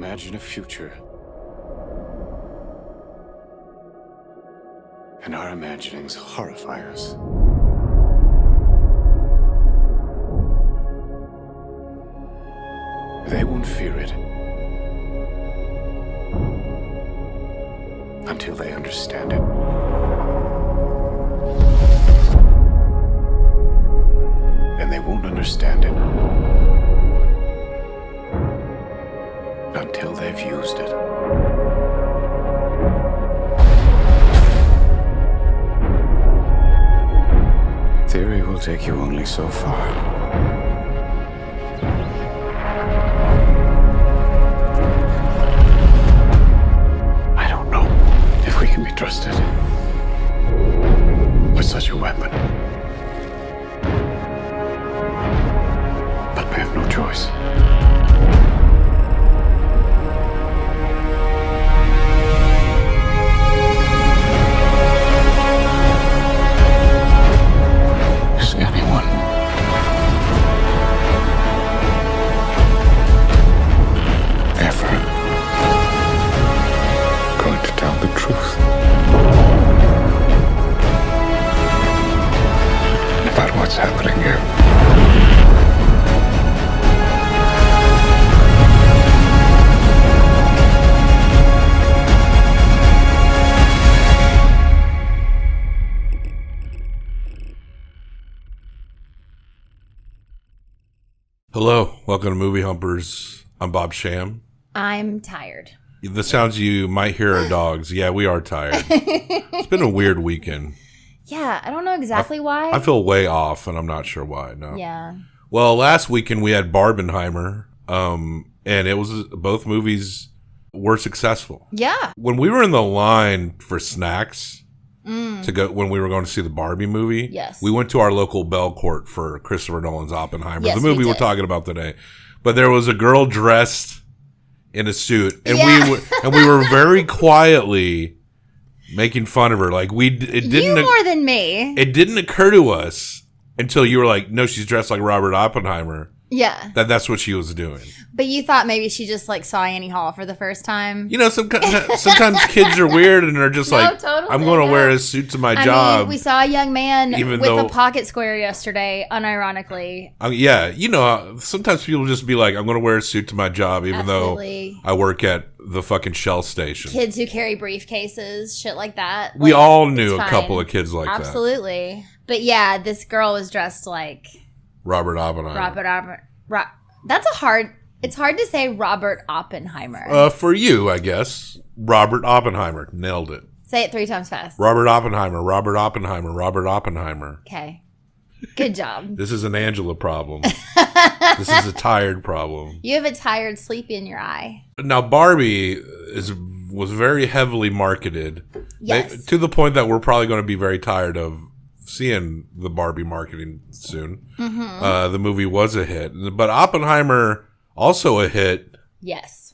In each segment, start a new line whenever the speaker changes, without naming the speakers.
imagine a future. And our imaginings horrify us. They won't fear it until they understand it. And they won't understand it until they've used it. Theory will take you only so far. I don't know if we can be trusted with such a weapon. But we have no choice. Is anyone ever going to tell the truth about what's happening here?
Hello, welcome to Movie Humpers. I'm Bob Sham.
I'm tired.
The sounds you might hear are dogs. Yeah, we are tired. It's been a weird weekend.
Yeah, I don't know exactly why.
I feel way off, and I'm not sure why. No.
Yeah.
Well, last weekend we had Barbieheimer, and it was both movies were successful.
Yeah.
When we were in the line for snacks to go when we were going to see the Barbie movie,
Yes.
we went to our local Belcourt for Christopher Nolan's Oppenheimer,
Yes,
the movie
we
we're
did.
talking about today. But there was a girl dressed in a suit, and
Yeah.
we were very quietly making fun of her. Like
You more than me.
it didn't occur to us until you were like, no, she's dressed like Robert Oppenheimer.
Yeah.
That's what she was doing.
But you thought maybe she just like saw Annie Hall for the first time.
You know, sometimes kids are weird and they're just
No,
like,
totally,
I'm going to
yeah.
wear a suit to my
I
job.
mean, we saw a young man
Even
with
though-
a pocket square yesterday, unironically.
Yeah, you know, sometimes people just be like, I'm going to wear a suit to my job, even
Absolutely.
though I work at the fucking Shell station.
Kids who carry briefcases, shit like that.
We
Like,
all knew
it's
a couple
fine.
of kids like that.
Absolutely. But yeah, this girl was dressed like
Robert Oppenheimer.
It's hard to say Robert Oppenheimer.
For you, I guess. Robert Oppenheimer. Nailed it.
Say it 3 times fast.
Robert Oppenheimer. Robert Oppenheimer. Robert Oppenheimer.
Okay. Good job.
This is an Angela problem. This is a tired problem.
You have a tired, sleepy in your eye.
Now, Barbie was very heavily marketed.
Yes.
To the point that we're probably going to be very tired of seeing the Barbie marketing soon.
Mm-hmm.
The movie was a hit. But Oppenheimer, also a hit.
Yes.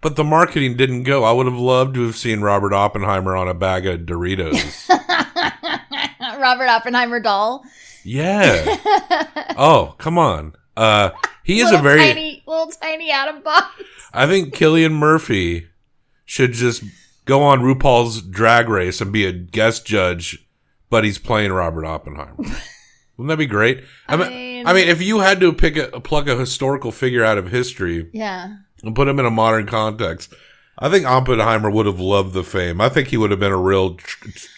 But the marketing didn't go. I would have loved to have seen Robert Oppenheimer on a bag of Doritos.
Robert Oppenheimer doll.
Yeah. Oh, come on. He is
little tiny atom box.
I think Cillian Murphy should just go on RuPaul's Drag Race and be a guest judge, but he's playing Robert Oppenheimer. Wouldn't that be great? I mean, if you had to pluck a historical figure out of history,
Yeah.
and put him in a modern context, I think Oppenheimer would have loved the fame. I think he would have been a real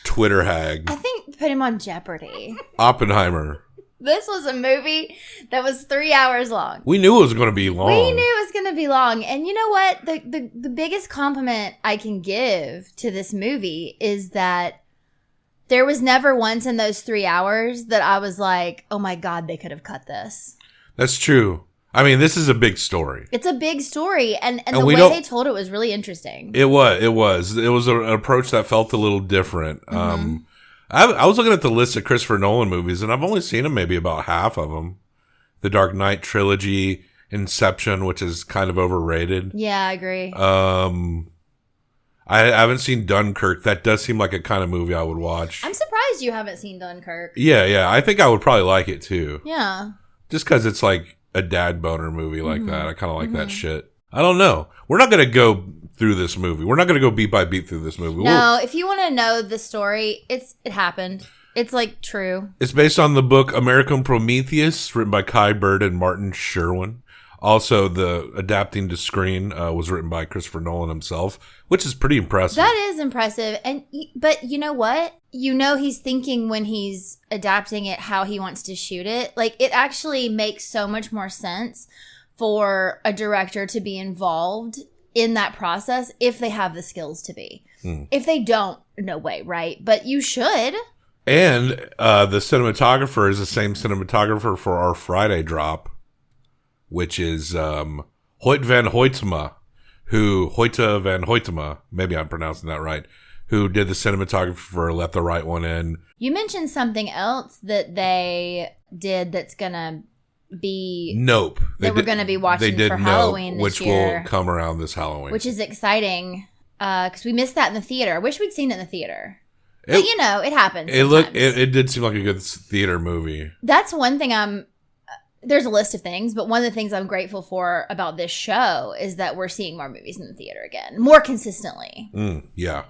Twitter hag.
I think put him on Jeopardy.
Oppenheimer.
This was a movie that was 3 hours long.
We knew it was going to be long.
We knew it was going to be long. And you know what? The biggest compliment I can give to this movie is that there was never once in those 3 hours that I was like, oh my God, they could have cut this.
That's true. I mean, this is a big story.
It's a big story. And the way they told it was really interesting.
It was an approach that felt a little different.
Mm-hmm.
I was looking at the list of Christopher Nolan movies, and I've only seen them maybe about half of them. The Dark Knight trilogy, Inception, which is kind of overrated.
Yeah, I agree.
I haven't seen Dunkirk. That does seem like a kind of movie I would watch.
I'm surprised you haven't seen Dunkirk.
Yeah. I think I would probably like it too.
Yeah.
Just because it's like a dad boner movie like that. I kind of like that shit. I don't know. We're not going to go through this movie. We're not going to go beat by beat through this movie.
No, if you want to know the story, it happened. It's like true.
It's based on the book American Prometheus, written by Kai Bird and Martin Sherwin. Also, the adapting to screen was written by Christopher Nolan himself, which is pretty impressive.
That is impressive. But you know what? You know he's thinking when he's adapting it how he wants to shoot it. Like, it actually makes so much more sense for a director to be involved in that process if they have the skills to be. If they don't, no way, right? But you should.
And the cinematographer is the same cinematographer for our Friday drop, which is Hoyt van Hoytema, Hoyte van Hoytema, maybe I'm pronouncing that right, who did the cinematography for Let the Right One In.
You mentioned something else that they did that's going to be...
Nope.
That we're going to be watching for Halloween this year.
Which will come around this Halloween.
Which is exciting, because we missed that in the theater. I wish we'd seen it in the theater. But, you know, it happens
It did seem like a good theater movie.
That's one thing there's a list of things, but one of the things I'm grateful for about this show is that we're seeing more movies in the theater again, more consistently.
Yeah.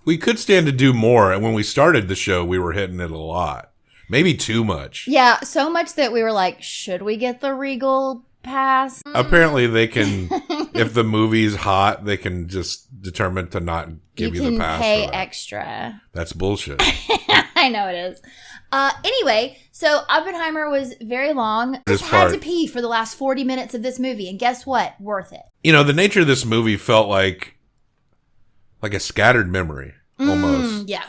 We could stand to do more, and when we started the show, we were hitting it a lot. Maybe too much.
Yeah, so much that we were like, should we get the Regal pass?
Apparently they can, if the movie's hot, they can just determine to not give you the pass.
You can pay extra.
That's bullshit.
I know it is. Anyway, so Oppenheimer was very long. Just had to pee for the last 40 minutes of this movie, and guess what? Worth it.
You know, the nature of this movie felt like a scattered memory, almost.
Yeah.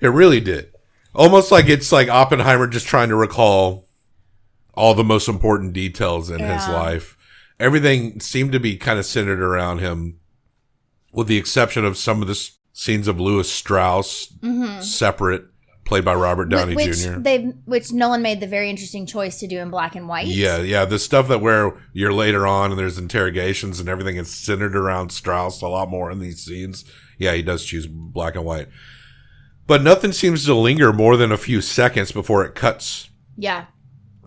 It really did. Almost like it's like Oppenheimer just trying to recall all the most important details in his life. Everything seemed to be kind of centered around him, with the exception of some of the scenes of Louis Strauss, separate, played by Robert Downey Jr.
Which Nolan made the very interesting choice to do in black and white.
Yeah. The stuff that where you're later on and there's interrogations and everything is centered around Strauss a lot more in these scenes. Yeah, he does choose black and white. But nothing seems to linger more than a few seconds before it cuts.
Yeah.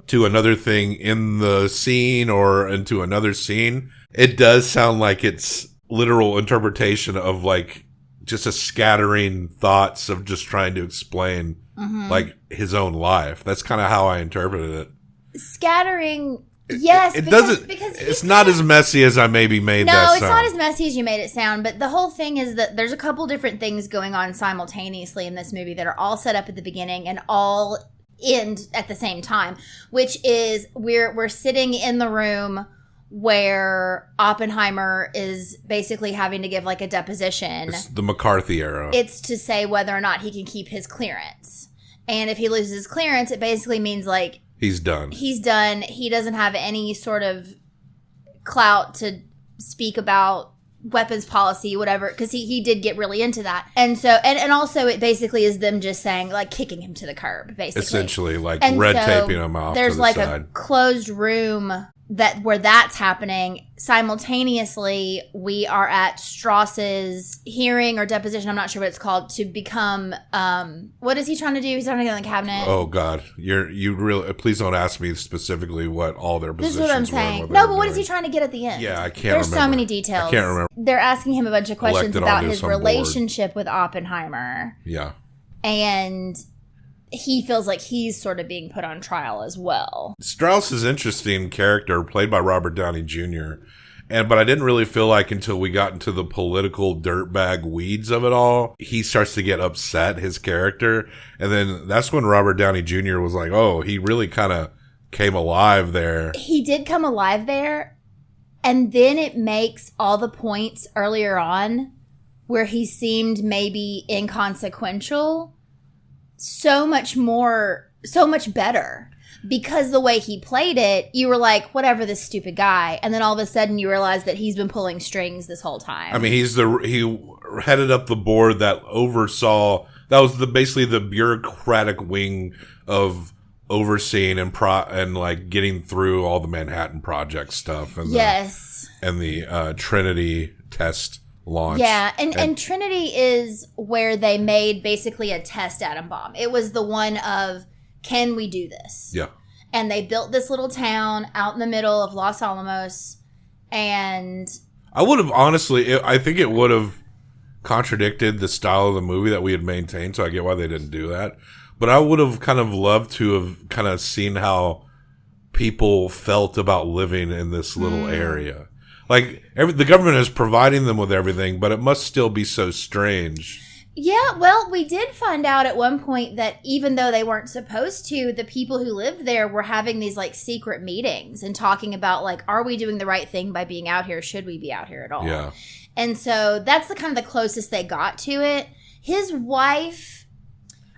To another thing in the scene or into another scene. It does sound like it's literal interpretation of like just a scattering thoughts of just trying to explain like his own life. That's kind of how I interpreted it.
Scattering, yes.
Because it's not as messy as I maybe made that sound.
No, it's not as messy as you made it sound. But the whole thing is that there's a couple different things going on simultaneously in this movie that are all set up at the beginning and all end at the same time, which is we're sitting in the room where Oppenheimer is basically having to give like a deposition.
It's the McCarthy era.
It's to say whether or not he can keep his clearance. And if he loses his clearance, it basically means like
he's done.
He doesn't have any sort of clout to speak about weapons policy, whatever, because he did get really into that. And so, and also it basically is them just saying, like, kicking him to the curb, basically.
Essentially, like red taping him off to the side.
There's like a closed room where that's happening. Simultaneously, we are at Strauss's hearing or deposition, I'm not sure what it's called, to become, what is he trying to do? He's trying to get on the cabinet.
Oh, God. You really, please don't ask me specifically what all their positions were.
This is what I'm saying. No, but what is he trying to get at the end?
Yeah, I can't
remember. There's so many
I
details.
can't remember.
They're asking him a bunch of questions about his relationship with Oppenheimer.
Yeah.
And he feels like he's sort of being put on trial as well.
Strauss is an interesting character, played by Robert Downey Jr., but I didn't really feel like until we got into the political dirtbag weeds of it all, he starts to get upset, his character. And then that's when Robert Downey Jr. was like, oh, he really kind of came alive there.
He did come alive there. And then it makes all the points earlier on where he seemed maybe inconsequential so much better. Because the way he played it, you were like, whatever, this stupid guy. And then all of a sudden you realize that he's been pulling strings this whole time.
I mean, he headed up the board that oversaw, that was basically the bureaucratic wing of overseeing and like getting through all the Manhattan Project stuff. And
yes.
the Trinity test launch.
Yeah, and Trinity is where they made basically a test atom bomb. It was the one of, can we do this?
Yeah.
And they built this little town out in the middle of Los Alamos, And
I would have, honestly, I think it would have contradicted the style of the movie that we had maintained, so I get why they didn't do that. But I would have kind of loved to have kind of seen how people felt about living in this little area. Like, the government is providing them with everything, but it must still be so strange.
Yeah, well, we did find out at one point that even though they weren't supposed to, the people who lived there were having these, like, secret meetings and talking about, like, are we doing the right thing by being out here? Should we be out here at all?
Yeah.
And so that's the kind of the closest they got to it. His wife,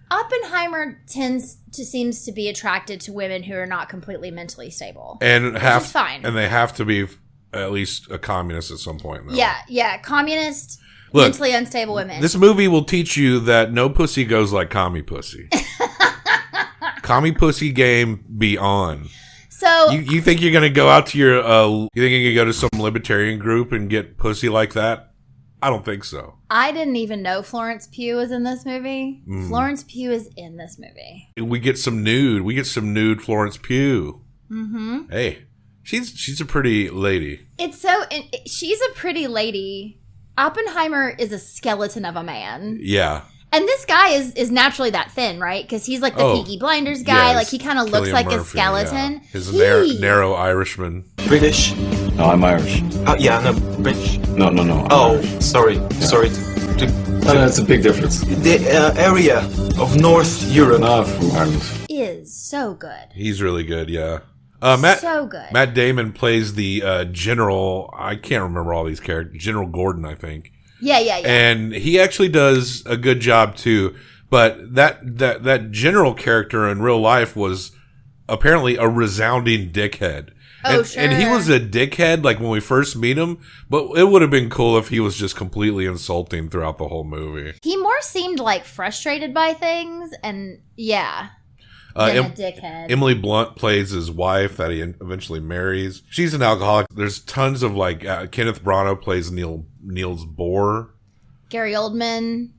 Oppenheimer seems to be attracted to women who are not completely mentally stable.
And
fine.
And they have to be at least a communist at some point. Though.
Yeah. Communist...
Look,
mentally unstable women.
This movie will teach you that no pussy goes like commie pussy. Commie pussy game be on.
So
you think you're gonna go out to your you think you can go to some libertarian group and get pussy like that? I don't think so.
I didn't even know Florence Pugh was in this movie. Florence Pugh is in this movie.
We get some nude Florence Pugh.
Mm-hmm.
Hey, she's a pretty lady.
She's a pretty lady. Oppenheimer is a skeleton of a man.
Yeah.
And this guy is naturally that thin, right? Because he's like the Peaky Blinders guy.
Yes.
Like, he kind of looks like
Murphy,
a skeleton.
Yeah. He's a narrow Irishman.
British?
No, I'm Irish.
Yeah, no, British.
No.
Oh,
Irish.
sorry.
That's a big difference.
The area of North Europe.
Not from Ireland.
Is so good.
He's really good, yeah.
So good.
Matt Damon plays the general. I can't remember all these characters. General Gordon, I think.
Yeah.
And he actually does a good job too. But that general character in real life was apparently a resounding dickhead.
Oh, sure.
And he was a dickhead like when we first meet him. But it would have been cool if he was just completely insulting throughout the whole movie.
He more seemed like frustrated by things, and than a dickhead.
Emily Blunt plays his wife that he eventually marries. She's an alcoholic. There's tons of Kenneth Branagh plays Niels Bohr.
Gary Oldman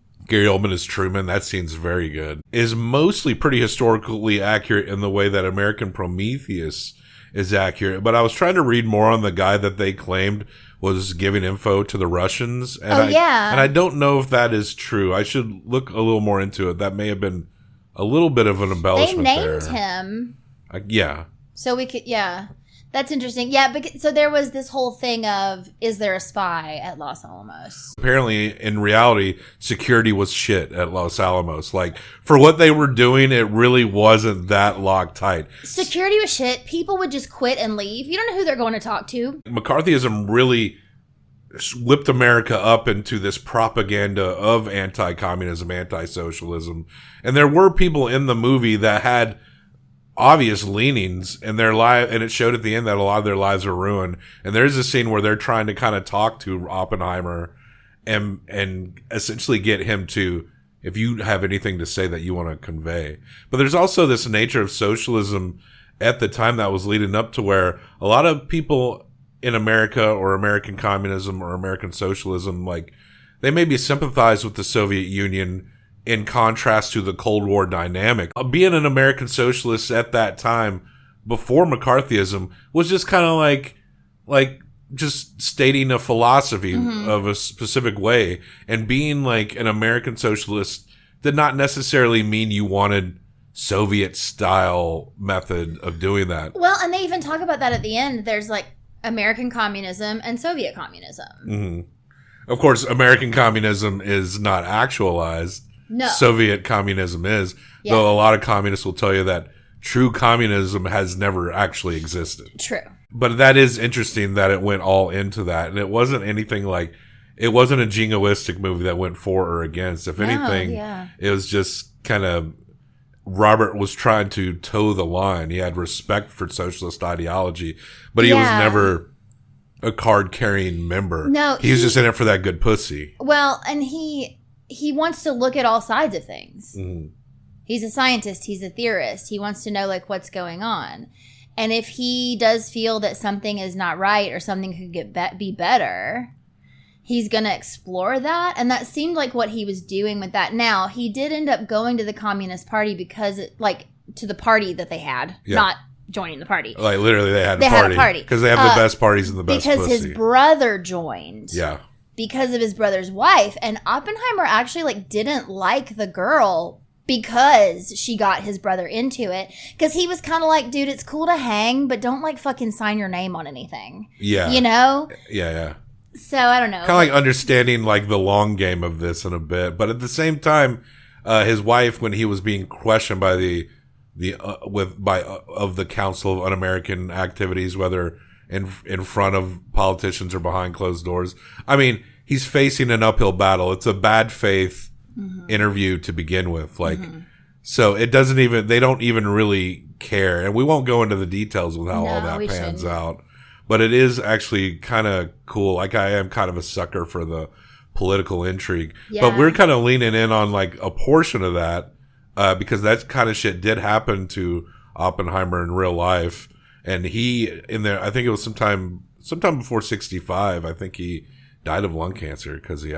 is Truman. That scene's very good. Is mostly pretty historically accurate in the way that American Prometheus is accurate. But I was trying to read more on the guy that they claimed was giving info to the Russians. And I don't know if that is true. I should look a little more into it. That may have been a little bit of an embellishment there.
They named him.
Yeah.
So we could, That's interesting. Yeah, so there was this whole thing of, is there a spy at Los Alamos?
Apparently, in reality, security was shit at Los Alamos. Like, for what they were doing, it really wasn't that locked tight.
Security was shit. People would just quit and leave. You don't know who they're going to talk to.
McCarthyism really whipped America up into this propaganda of anti-communism, anti-socialism. And there were people in the movie that had obvious leanings in their life, and it showed at the end that a lot of their lives were ruined. And there's a scene where they're trying to kind of talk to Oppenheimer and essentially get him to, if you have anything to say that you want to convey. But there's also this nature of socialism at the time that was leading up to where a lot of people in America or American communism or American socialism, like, they maybe sympathize with the Soviet Union in contrast to the Cold War dynamic. Being an American socialist at that time, before McCarthyism, was just kind of like just stating a philosophy of a specific way. And being like an American socialist did not necessarily mean you wanted Soviet-style method of doing that.
Well, and they even talk about that at the end. There's like American communism and Soviet communism.
Mm-hmm. Of course, American communism is not actualized.
No.
Soviet communism is, though a lot of communists will tell you that true communism has never actually existed.
True.
But that is interesting that it went all into that. And it wasn't anything like, it wasn't a jingoistic movie that went for or against. If anything, it was just kind of, Robert was trying to toe the line. He had respect for socialist ideology, but he was never a card-carrying member.
No.
He was just in it for that good pussy.
Well, and he wants to look at all sides of things.
Mm-hmm.
He's a scientist. He's a theorist. He wants to know, like, what's going on. And if he does feel that something is not right or something could be better, he's going to explore that. And that seemed like what he was doing with that. Now, he did end up going to the Communist Party because, to the party that they had, not joining the party.
Like, literally, they had a party. Because they have the best parties and the best
because
pussy.
His brother joined.
Yeah.
Because of his brother's wife. And Oppenheimer actually, like, didn't like the girl because she got his brother into it. Because he was kind of like, dude, it's cool to hang, but don't, like, fucking sign your name on anything.
Yeah.
You know?
Yeah.
So, I don't know.
Kind of like understanding, like, the long game of this in a bit. But at the same time, his wife, when he was being questioned by the Council of Un-American Activities, whether in front of politicians or behind closed doors. I mean, he's facing an uphill battle. It's a bad faith interview to begin with. Like, so it doesn't even, they don't even really care. And we won't go into the details with how all that pans out. But it is actually kind of cool. Like, I am kind of a sucker for the political intrigue. Yeah. But we're kind of leaning in on, like, a portion of that, because that kind of shit did happen to Oppenheimer in real life. And he, in there, I think it was sometime before 65, I think he died of lung cancer because he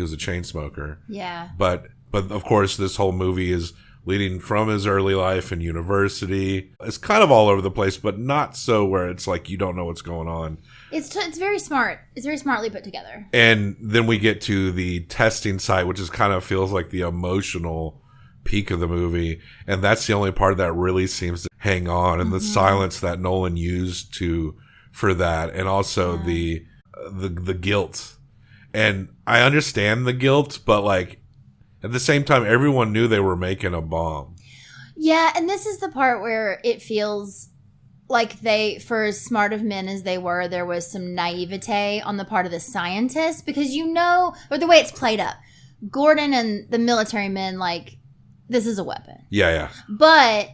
was a chain smoker. Yeah. But of course, this whole movie is leading from his early life in university. It's kind of all over the place, but not so where it's like you don't know what's going on.
It's very smart. It's very smartly put together.
And then we get to the testing site, which is kind of feels like the emotional peak of the movie, and that's the only part that really seems to hang on, and the silence that Nolan used for that, and also the guilt. And I understand the guilt, but like at the same time, everyone knew they were making a bomb.
Yeah, and this is the part where it feels like for as smart of men as they were, there was some naivete on the part of the scientists, because or the way it's played up, Gordon and the military men, like, this is a weapon. Yeah. But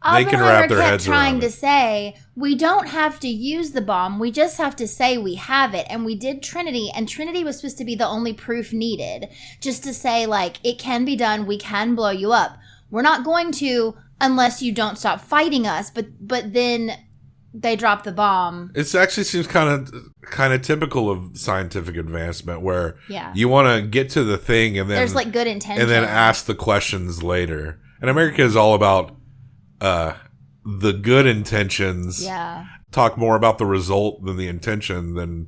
Oppenheimer kept trying to say, we don't have to use the bomb. We just have to say we have it. And we did Trinity. And Trinity was supposed to be the only proof needed. Just to say, like, it can be done. We can blow you up. We're not going to unless you don't stop fighting us. But then they drop the bomb. It actually seems kind of typical of scientific advancement, where you want to get to the thing and then there's like good intention, and then ask the questions later. And America is all about the good intentions. Yeah, talk more about the result than the intention. Then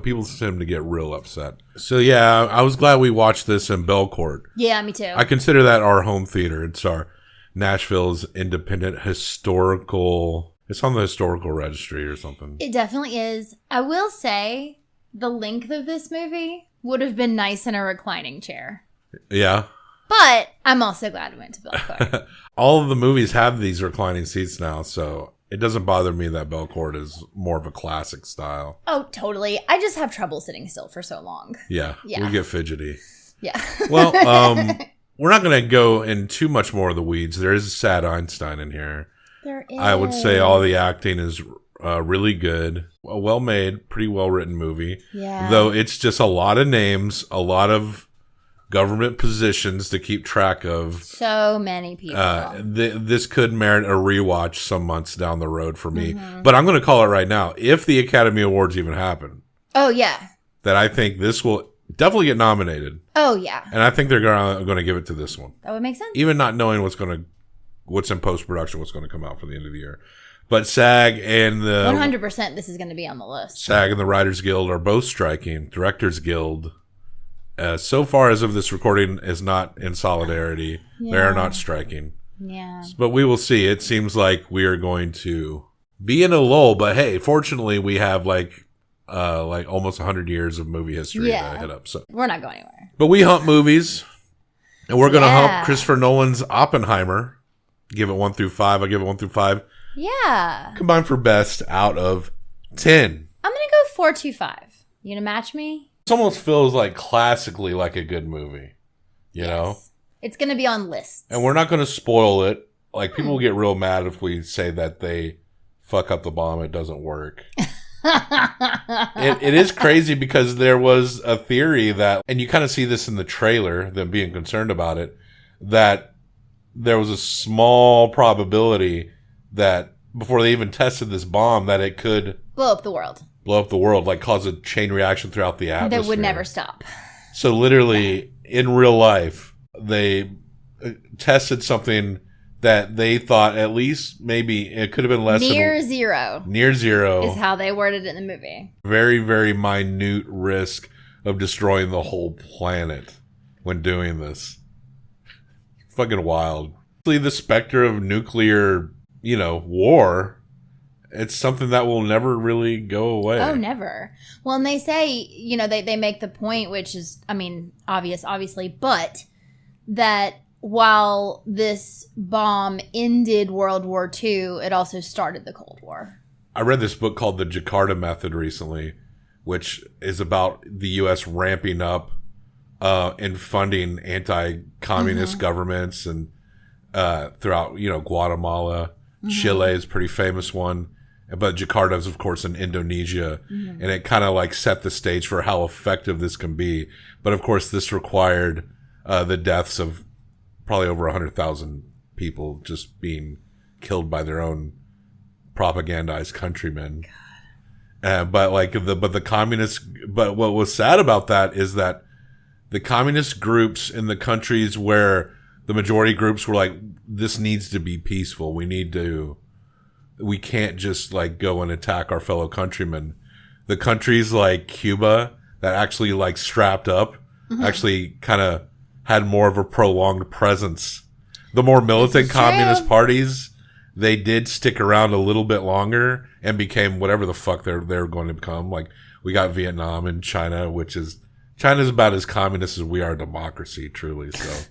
people tend to get real upset. So yeah, I was glad we watched this in Belcourt. Yeah, me too. I consider that our home theater. It's our Nashville's independent historical. It's on the historical registry or something. It definitely is. I will say the length of this movie would have been nice in a reclining chair. Yeah. But I'm also glad we went to Belcourt. All of the movies have these reclining seats now, so it doesn't bother me that Belcourt is more of a classic style. Oh, totally. I just have trouble sitting still for so long. Yeah. We get fidgety. Yeah. Well, we're not going to go in too much more of the weeds. There is a sad Einstein in here. There is. I would say all the acting is really good. A well-made, pretty well-written movie. Yeah. Though it's just a lot of names, a lot of government positions to keep track of. So many people. This could merit a rewatch some months down the road for me. But I'm going to call it right now. If the Academy Awards even happen. Oh, yeah. That I think this will definitely get nominated. Oh, yeah. And I think they're going to give it to this one. That would make sense. Even not knowing what's in post-production, what's going to come out for the end of the year. But SAG and the 100% this is going to be on the list. SAG and the Writers Guild are both striking. Directors Guild, so far as of this recording, is not in solidarity. Yeah. They are not striking. Yeah. But we will see. It seems like we are going to be in a lull. But hey, fortunately, we have like almost 100 years of movie history to hit up. So we're not going anywhere. But we hump movies, and we're going to hump Christopher Nolan's Oppenheimer. Give it 1 through 5. I'll give it 1 through 5. Yeah. Combined for best out of 10. I'm going to go 4.25. You going to match me? It almost feels like classically like a good movie. You know? It's going to be on lists. And we're not going to spoil it. Like, people will get real mad if we say that they fuck up the bomb. It doesn't work. It is crazy because there was a theory that, and you kind of see this in the trailer, them being concerned about it, that there was a small probability that before they even tested this bomb that it could blow up the world, like cause a chain reaction throughout the atmosphere that would never stop. So literally in real life, they tested something
that they thought at least maybe it could have been less
Near zero
Near zero
is how they worded it in the movie.
Very, very minute risk of destroying the whole planet when doing this. Fucking wild. The specter of nuclear, war, it's something that will never really go away.
Oh, never. Well, and they say, they make the point, which is, obviously, but that while this bomb ended World War II, it also started the Cold War.
I read this book called The Jakarta Method recently, which is about the U.S. ramping up and funding anti-communist governments and throughout, Guatemala. Chile is a pretty famous one. But Jakarta is, of course, in Indonesia. And it kind of like set the stage for how effective this can be. But, of course, this required the deaths of probably over 100,000 people just being killed by their own propagandized countrymen. But what was sad about that is that the communist groups in the countries where the majority groups were like, this needs to be peaceful. We can't just like go and attack our fellow countrymen. The countries like Cuba that actually like strapped up actually kind of had more of a prolonged presence. The more militant communist parties, they did stick around a little bit longer and became whatever the fuck they're going to become. Like we got Vietnam and China, China's about as communist as we are a democracy, truly. So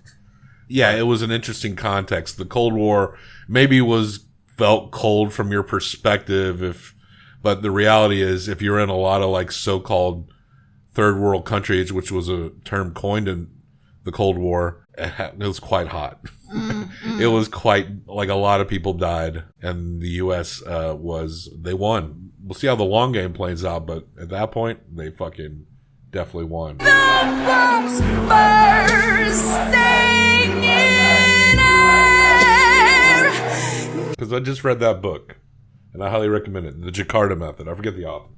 yeah, it was an interesting context. The Cold War maybe felt cold from your perspective, but the reality is if you're in a lot of like so-called third world countries, which was a term coined in the Cold War, it was quite hot. It was quite like a lot of people died, and the U.S. They won. We'll see how the long game plays out, but at that point, they fucking definitely won.
The bombs bursting in air.
Because I just read that book, and I highly recommend it. The Jakarta Method. I forget the author.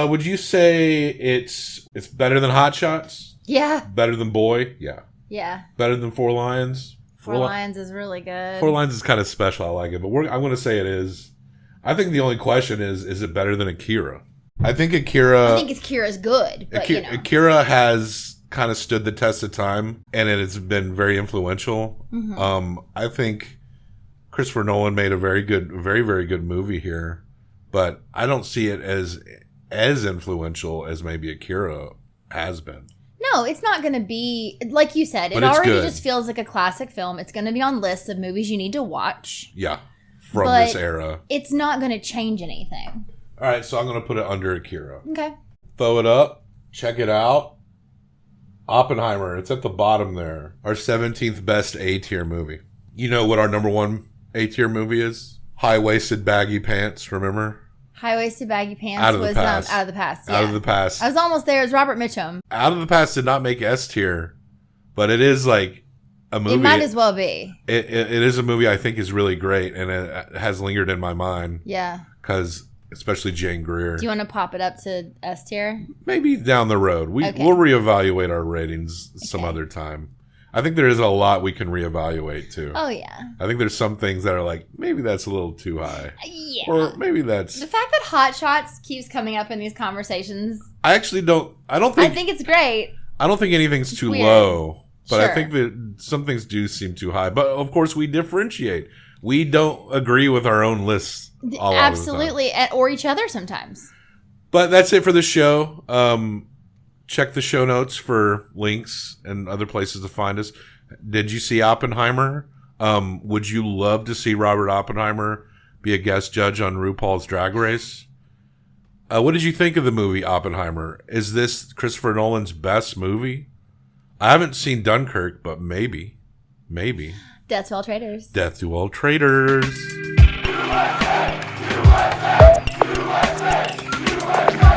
Would you say it's better than Hot Shots?
Yeah.
Better than Boy? Yeah.
Yeah.
Better than Four Lions?
Four Lions is really good.
Four Lions is kind of special. I like it, but I'm going to say it is. I think the only question is it better than Akira? I think
Akira's good, but
Akira has kind of stood the test of time, and it has been very influential. I think Christopher Nolan made a very, very good movie here, but I don't see it as influential as maybe Akira has been.
No, it's not going to be, like you said, it already just feels like a classic film. It's going to be on lists of movies you need to watch.
Yeah, from this era.
It's not going to change anything.
All right, so I'm going to put it under Akira.
Okay.
Throw it up. Check it out. Oppenheimer. It's at the bottom there. Our 17th best A-tier movie. You know what our number one A-tier movie is? High-waisted baggy pants, remember?
High-waisted baggy pants
Out of the
was
Past.
Out of the Past. Yeah.
Out of the Past.
I was almost there. It was Robert Mitchum.
Out of the Past did not make S-tier, but it is like a movie.
It might as well be.
It is a movie I think is really great, and it has lingered in my mind.
Yeah.
Because, especially Jane Greer.
Do you want to pop it up to S tier?
Maybe down the road. We'll reevaluate our ratings some other time. I think there is a lot we can reevaluate too.
Oh, yeah.
I think there's some things that are like, maybe that's a little too high.
Yeah.
Or maybe that's...
The fact that Hot Shots keeps coming up in these conversations.
I think
it's great.
I don't think anything's too
weird.
low. But
Sure.
I think that some things do seem too high. But of course we differentiate. We don't agree with our own lists all
Absolutely. Or each other sometimes.
But that's it for the show. Check the show notes for links and other places to find us. Did you see Oppenheimer? Would you love to see Robert Oppenheimer be a guest judge on RuPaul's Drag Race? What did you think of the movie Oppenheimer? Is this Christopher Nolan's best movie? I haven't seen Dunkirk, but maybe.
Death to all traitors.
Death to all traitors.
USA, USA, USA.